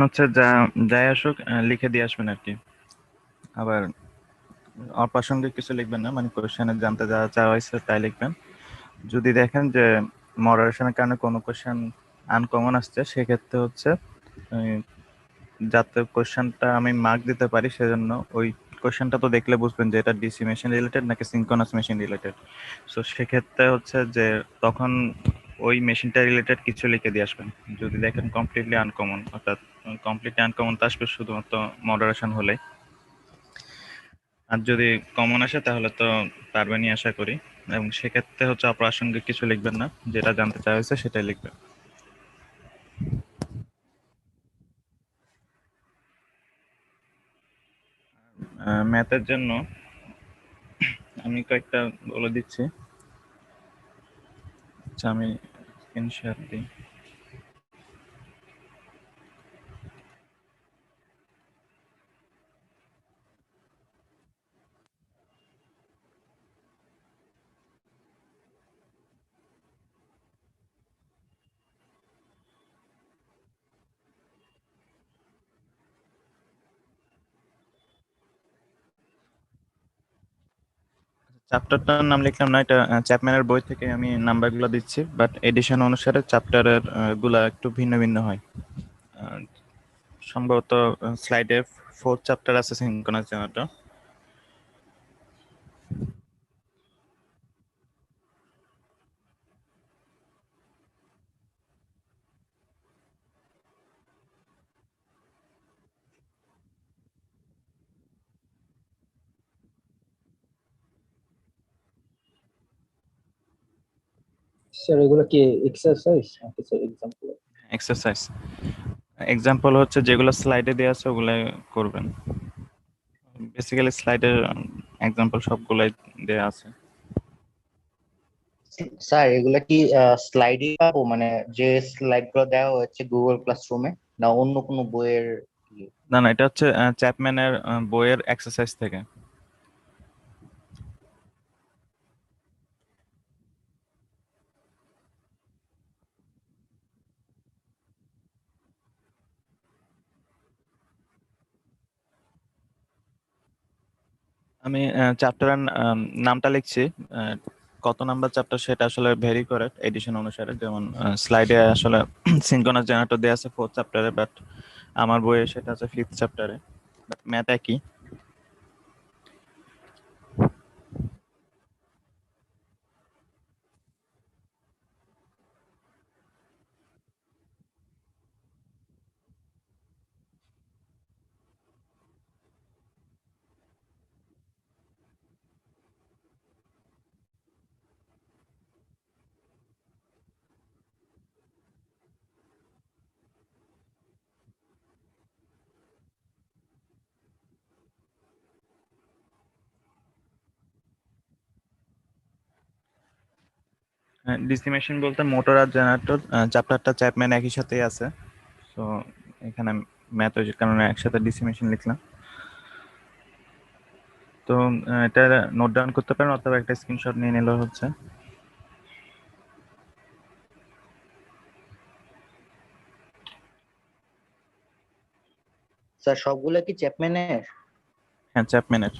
হচ্ছে যা যাই আসুক লিখে দিয়ে আসবেন আর কি। আবার অপ্রাসঙ্গিক কিছু লিখবেন না, মানে কোশ্চেনে জানতে যা চাওয়া হয়েছে তাই লিখবেন। যদি দেখেন যে মডারেশনের কারণে কোনো কোশ্চেন আনকমন আসছে, সেক্ষেত্রে হচ্ছে আহ, যাতে কোশ্চেনটা আমি মার্ক দিতে পারি, সেজন্য ওই কোশ্চেনটা তো দেখলে বুঝবেন যে এটা ডিসি মেশিন রিলেটেড নাকি সিনক্রোনাস মেশিন রিলেটেড। সো সেক্ষেত্রে হচ্ছে যে তখন ওই মেশিনটা রিলেটেড কিছু লিখে দিয়ে আসবেন। যদি দেখেন কমপ্লিটলি আনকমন, অর্থাৎ কমপ্লিটলি আনকমন তো আসবে শুধুমাত্র মডারেশন হলে। আর যদি কমন আসে তাহলে তো পারবেনই আশা করি। এবং সেক্ষেত্রে হচ্ছে অপ্রাসঙ্গিক কিছু লিখবেন না, যেটা জানতে চাওয়া হয়েছে সেটাই লিখবেন। ম্যাথের জন্য আমি কয়েকটা বলে দিচ্ছি। আচ্ছা, আমি স্ক্রিন শেয়ার দিই। চ্যাপ্টারটার নাম লিখলাম না, এটা চ্যাপম্যানের বই থেকে আমি নাম্বারগুলো দিচ্ছি, বাট এডিশন অনুসারে চ্যাপ্টারের গুলা একটু ভিন্ন ভিন্ন হয়। আহ, সম্ভবত স্লাইডে ফোর্থ চ্যাপ্টার আছে সিনক্রোনাস জেনারেটর। স্যার এগুলো কি এক্সারসাইজ নাকি স্যার এক্সাম্পল? এক্সারসাইজ। এক্সাম্পল হচ্ছে যেগুলো স্লাইডে দেওয়া আছে ওগুলো করবেন। বেসিক্যালি স্লাইডের এক্সাম্পল সবগুলাই দেওয়া আছে। স্যার এগুলা কি স্লাইডে পাবো, মানে যে স্লাইড গুলো দেওয়া হয়েছে গুগল ক্লাসরুমে, না অন্য কোনো বইয়ের ইয়ে? না না, এটা হচ্ছে চ্যাপম্যানের বইয়ের এক্সারসাইজ থেকে। আমি চ্যাপ্টারের নামটা লিখছি। আহ, কত নাম্বার চ্যাপ্টার সেটা আসলে ভেরি করে এডিশন অনুসারে। যেমন স্লাইডে আসলে সিনক্রোনাস জেনারেটর দেওয়া আছে ফোর্থ চ্যাপ্টারে, বাট আমার বইয়ে সেটা আছে ফিফথ চ্যাপ্টারে। বাট ম্যাথ একই। ডিসি মেশিন বলতে মোটর আর জেনারেটর চ্যাপ্টারটা চ্যাপম্যান একই সাথেই আছে। তো এখানে ম্যাথ ওই কারণে একসাথে ডিসি মেশিন লিখলাম। তো এটা নোট ডাউন করতে পারেন, অথবা একটা স্ক্রিনশট নিয়ে নিলেও হচ্ছে। স্যার সবগুলো কি চ্যাপম্যানের? হ্যাঁ, চ্যাপম্যানের।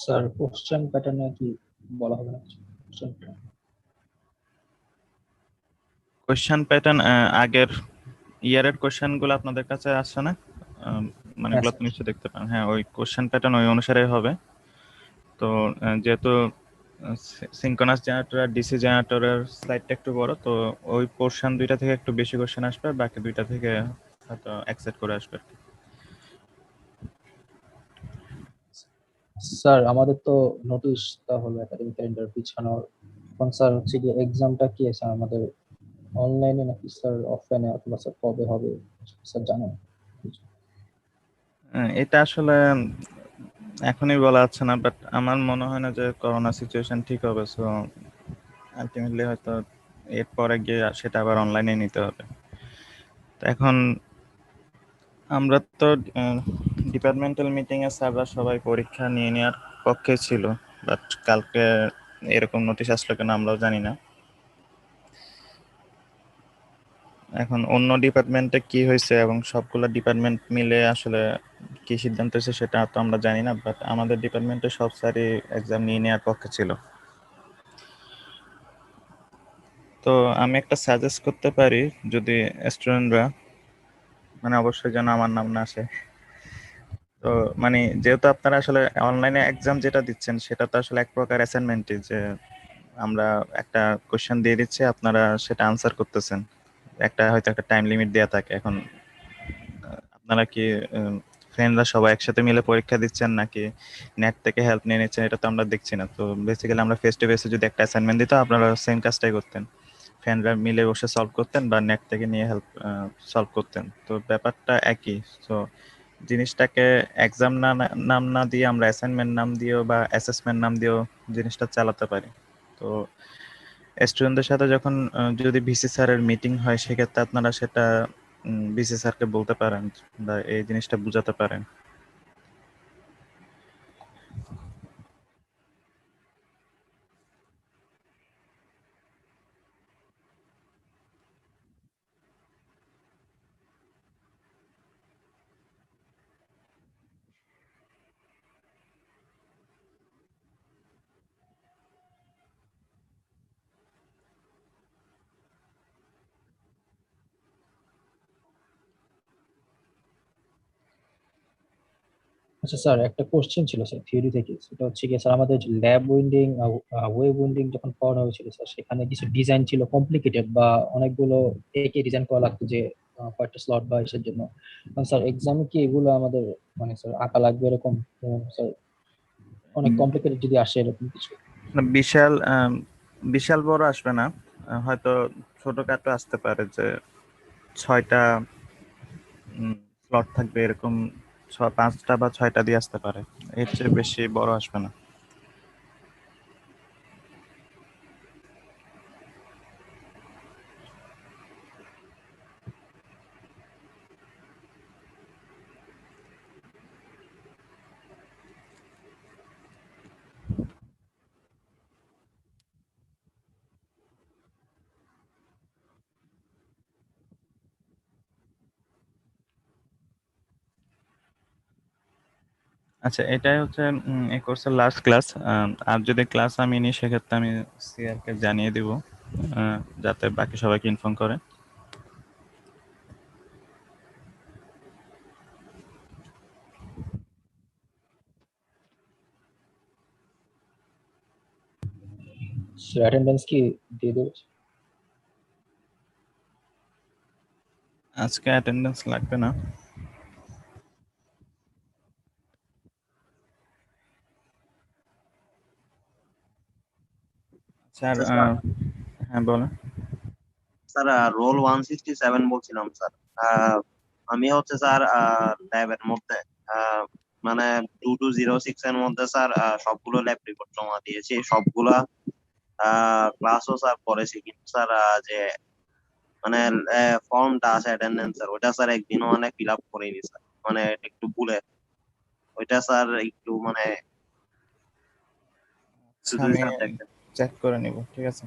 স্যার কোশ্চেন প্যাটার্নে কি বলা হবে না? কোশ্চেন কোয়েশ্চেন প্যাটার্ন আগের ইয়ারের কোয়েশ্চেন গুলো আপনাদের কাছে আসছে না? মানে হ্যাঁ ওগুলো তো স্যার। নিশ্চয়ই দেখতে পান। হ্যাঁ, ওই কোশ্চেন প্যাটার্ন ওই অনুসারে হবে। তো যেহেতু সিনক্রোনাস জেনারেটর আর ডিসি জেনারেটরের স্লাইডটা একটু বড়, তো ওই পোর্শন দুইটা থেকে একটু বেশি কোশ্চেন আসবে, আর বাকি দুইটা থেকে হয়তো অ্যাকসেপ্ট করে আসবে। স্যার আমাদের তো নোটিশ হলো একাডেমিক ক্যালেন্ডার পিছানোর। এখন স্যার হচ্ছে যে এক্সামটা কি স্যার আমাদের অনলাইনে নাকি স্যার অফলাইনে, অথবা স্যার কবে হবে স্যার জানেন? এটা আসলে এখনই বলা যাচ্ছে না, বাট আমার মনে হয় না যে করোনা সিচুয়েশন ঠিক হবে। সো আলটিমেটলি হয়তো এরপরে গিয়ে সেটা আবার অনলাইনে নিতে হবে। তো এখন আমরা তো ডিপার্টমেন্টাল মিটিং এ স্যাররা সবাই পরীক্ষা নিয়ে নেওয়ার পক্ষে ছিল, বাট কালকে এরকম নোটিশ আসলো কেন আমরাও জানি না। এখন অন্য ডিপার্টমেন্টে কি হয়েছে এবং সবগুলো ডিপার্টমেন্ট মিলে আসলে কি সিদ্ধান্ত হয়েছে সেটা তো আমরা জানি না, বাট আমাদের ডিপার্টমেন্টে সব স্যারই এক্সাম নিয়ে নেওয়ার পক্ষে ছিল। তো আমি একটা সাজেস্ট করতে পারি, যদি স্টুডেন্টরা, মানে অবশ্যই যেন আমার নাম না আসে। তো মানে যেহেতু আপনারা আসলে অনলাইনে এক্সাম যেটা দিচ্ছেন সেটা তো আসলে এক প্রকার অ্যাসাইনমেন্টই, যে আমরা একটা কোশ্চেন দিয়ে দিচ্ছি, আপনারা সেটা আনসার করতেছেন। একটা হয়তো একটা টাইম লিমিট দেয়া থাকে। এখন আপনারা কি ফ্রেন্ডরা সবাই একসাথে মিলে পরীক্ষা দিচ্ছেন নাকি নেট থেকে হেল্প নিয়ে নিচ্ছেন, এটা তো আমরা দেখছি না। তো বেসিক্যালি আমরা ফেস টু ফেসে যদি একটা অ্যাসাইনমেন্ট দিত, আপনারা সেম কাজটাই করতেন, ফ্রেন্ডরা মিলে বসে সলভ করতেন বা নেট থেকে নিয়ে হেল্প সলভ করতেন। তো ব্যাপারটা একই। তো জিনিসটাকে এক্সাম নাম না দিয়ে আমরা অ্যাসাইনমেন্ট নাম দিয়েও বা অ্যাসেসমেন্ট নাম দিয়েও জিনিসটা চালাতে পারি। তো স্টুডেন্টদের সাথে যখন যদি ভিসি স্যারের মিটিং হয়, সেক্ষেত্রে আপনারা সেটা ভিসি স্যারকে বলতে পারেন বা এই জিনিসটা বুঝাতে পারেন। আচ্ছা স্যার, একটা কোশ্চেন ছিল স্যার থিওরি থেকে, সেটা হচ্ছে কি স্যার আমাদের ল্যাব উইন্ডিং ওয়েব উইন্ডিং যখন পড়ানো হয়েছিল স্যার, সেখানে কিছু ডিজাইন ছিল কমপ্লিকেটেড, বা অনেকগুলো একে ডিজাইন করা লাগতো যে কয়েকটা স্লট বা এসের জন্য। স্যার এক্সামে কি এগুলো আমাদের মানে স্যার আঁকা লাগবে এরকম স্যার, অনেক কমপ্লিকেটেড যদি আসে এরকম কিছু? না, বিশাল বিশাল বড় আসবে না। হয়তো ছোটখাটো আসতে পারে, যে 6টা স্লট থাকবে এরকম, 5টা বা 6টা দিয়ে আসতে পারে। এর চেয়ে বেশি বড় আসবে না। আচ্ছা, এটাই হচ্ছে এই কোর্সের লাস্ট ক্লাস। আর যদি ক্লাস আমি নিই, সেক্ষেত্রে আমি সিআর কে জানিয়ে দিব, যাতে বাকি সবাইকে ইনফর্ম করে। অ্যাটেন্ডেন্স কি দিয়ে দেবো? আজকে অ্যাটেন্ডেন্স লাগবে না স্যার। আচ্ছা স্যার, হ্যাঁ, বলেন। স্যার রোল 167 বলছিলাম স্যার। আমি হচ্ছে স্যার ল্যাবের মধ্যে মানে 2206 এর মধ্যে স্যার সবগুলো ল্যাব রিপোর্ট জমা দিয়েছি, সবগুলা ক্লাসও স্যার করেছি, কিন্তু স্যার যে মানে ফর্মটা আছে অ্যাটেন্ডেন্সের, ওটা স্যার একদিনও মানে ফিল আপ করিনি স্যার, মানে একটু ভুলে। ওইটা স্যার একটু মানে আচ্ছা, যদি আমি স্যার দেখেন। চেক করে নিব, ঠিক আছে।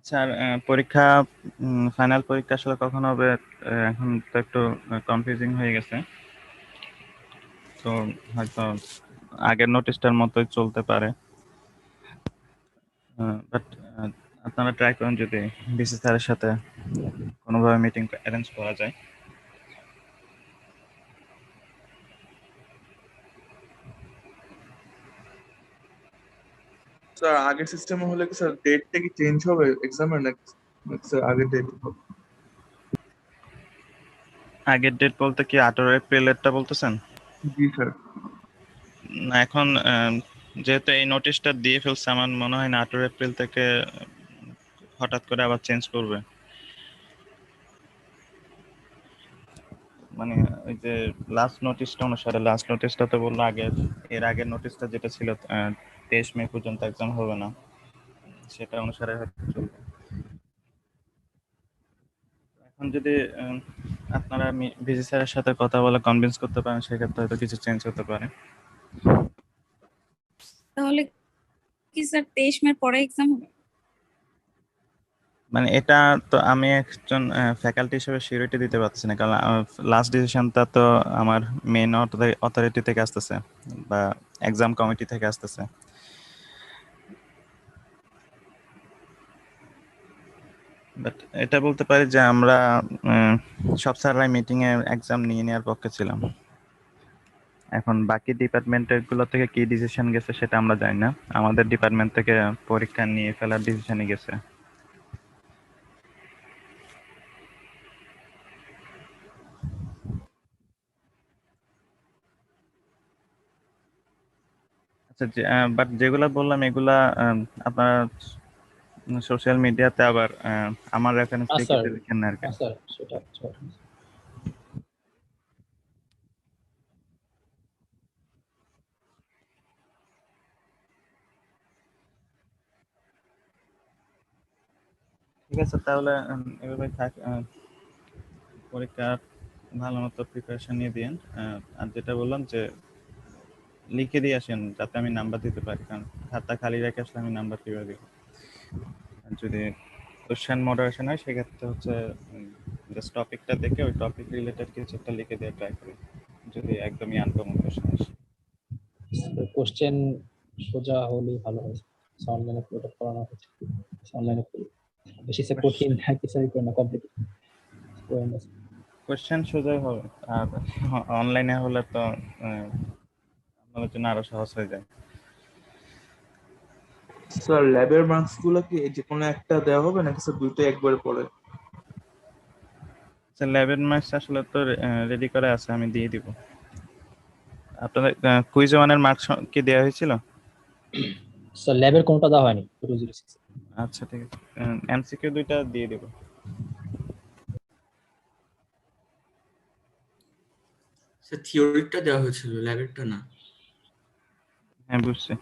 স্যার পরীক্ষা ফাইনাল পরীক্ষা আসলে কখন হবে এখন তো একটু কনফিউজিং হয়ে গেছে, তো হয়তো আগের নোটিশটার মতোই চলতে পারে, বাট আপনারা ট্রাই করুন যদি বিসি স্যারের সাথে কোনোভাবে মিটিং অ্যারেঞ্জ করা যায়। স্যার আগের সিস্টেমে হলে কি স্যার ডেটটা কি চেঞ্জ হবে এক্সামের, নাকি স্যার আগের ডেট হবে? আগের ডেট বলতে কি 18 এপ্রিলেরটা বলতেছেন? জি স্যার। না এখন যেহেতু এই নোটিশটা দিয়ে ফেলছে, আমার মনে হয় না 18 এপ্রিল থেকে হঠাৎ করে আবার চেঞ্জ করবে। মানে ওই যে লাস্ট নোটিশটা অনুসারে, লাস্ট নোটিশটা তো বললো আগে, এর আগের নোটিশটা যেটা ছিল 23 মে পর্যন্ত এক্সাম হবে না, সেটা অনুসারে হয়তো চলবে। এখন যদি আপনারা ভিজি স্যারের সাথে কথা বলে কনভিন্স করতে পারেন, সেক্ষেত্রে হয়তো কিছু চেঞ্জ হতে পারে। তাহলে কি স্যার 23 মে পরে এক্সাম হবে? মানে এটা তো আমি একজন ফ্যাকাল্টি হিসেবে সিউরিটি দিতে পারছি না, কারণ লাস্ট ডিসিশনটা তো আমার মেইন অথরিটি থেকে আসতেছে বা এক্সাম কমিটি থেকে আসতেছে। বাট এটা বলতে পারি যে আমরা সব স্যাররাই মিটিং এ এক্সাম নিয়ে নেওয়ার পক্ষে ছিলাম। এখন বাকি ডিপার্টমেন্টের গুলো থেকে কি ডিসিশন গেছে সেটা আমরা জানি না, আমাদের ডিপার্টমেন্ট থেকে পরীক্ষা নিয়ে ফেলার ডিসিশনই গেছে। আচ্ছা, বাট যেগুলা বললাম এগুলা আপনার সোশ্যাল মিডিয়াতে আবার আমার রেফারেন্স দিয়ে স্যার, কিছু লিখেন না আর কি। স্যার সেটা ঠিক আছে, তাহলে এভাবে থাক, পরীক্ষা ভালো মতো প্রিপারেশন নিয়ে দিন। আর যেটা বললাম যে লিখে দিয়ে আসেন যাতে আমি নাম্বার দিতে পারি, কারণ খাতা খালি রেখে আসলে আমি নাম্বার কিভাবে দিব। আর যদি কোশ্চেন মডারেশন হয় সেক্ষেত্রে হচ্ছে জাস্ট টপিকটা দেখে ওই টপিক রিলেটেড কিছু একটা লিখে দিয়ে ট্রাই করি, যদি একদমই আনকমন কোশ্চেন আসে। কোশ্চেন সোজা হলেই ভালো হয়। অনলাইনে পুরোটা পড়ানো হচ্ছে, অনলাইনে বেশি সে কঠিন কিছু করে না, কমপ্লিকেটেড করে না। কোশ্চেন সোজাই হবে, আর অনলাইনে হলে তো আপনাদের জন্য আরো সহজ হয়ে যায়। স্যার ল্যাবের মার্কস গুলো কি যে কোনো একটা দেওয়া হবে নাকি স্যার দুটো একবারে পড়ে? ল্যাবের মার্কস আসলে তো রেডি করা আছে, আমি দিয়ে দিব। আপনাদের কুইজ ওয়ানের মার্কস কি দেওয়া হয়েছিল? স্যার ল্যাবের কোনটা দেওয়া হয়নি 206। আচ্ছা ঠিক আছে, এমসিকিউ 2টা দিয়ে দিব। স্যার থিওরিটা দেওয়া হয়েছিল, ল্যাবেরটা না। হ্যাঁ বুঝছি।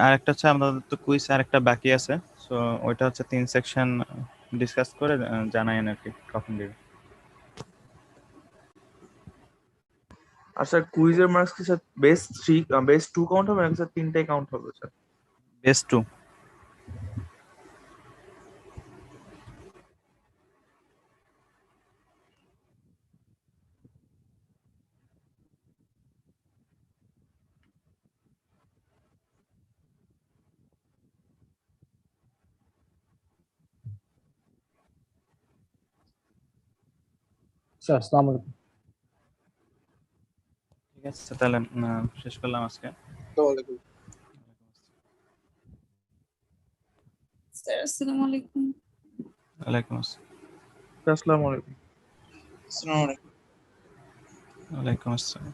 আর একটা হচ্ছে আমাদের তো কুইজ আর একটা বাকি আছে, সো ওইটা হচ্ছে 3 সেকশন ডিসকাস করে জানায়েন আর কি কখন দিবে। আর স্যার কুইজের মার্কস কি স্যার বেস্ট 2 কাউন্ট হবে নাকি স্যার তিনটাই কাউন্ট হবে স্যার? বেস্ট 2। স্যার আসসালামু আলাইকুম। ঠিক আছে তাহলে শেষ করলাম আজকে। স্যার আসসালামু আলাইকুম। ওয়ালাইকুম আসসালাম। আসসালামু আলাইকুম। ওয়ালাইকুম আসসালাম।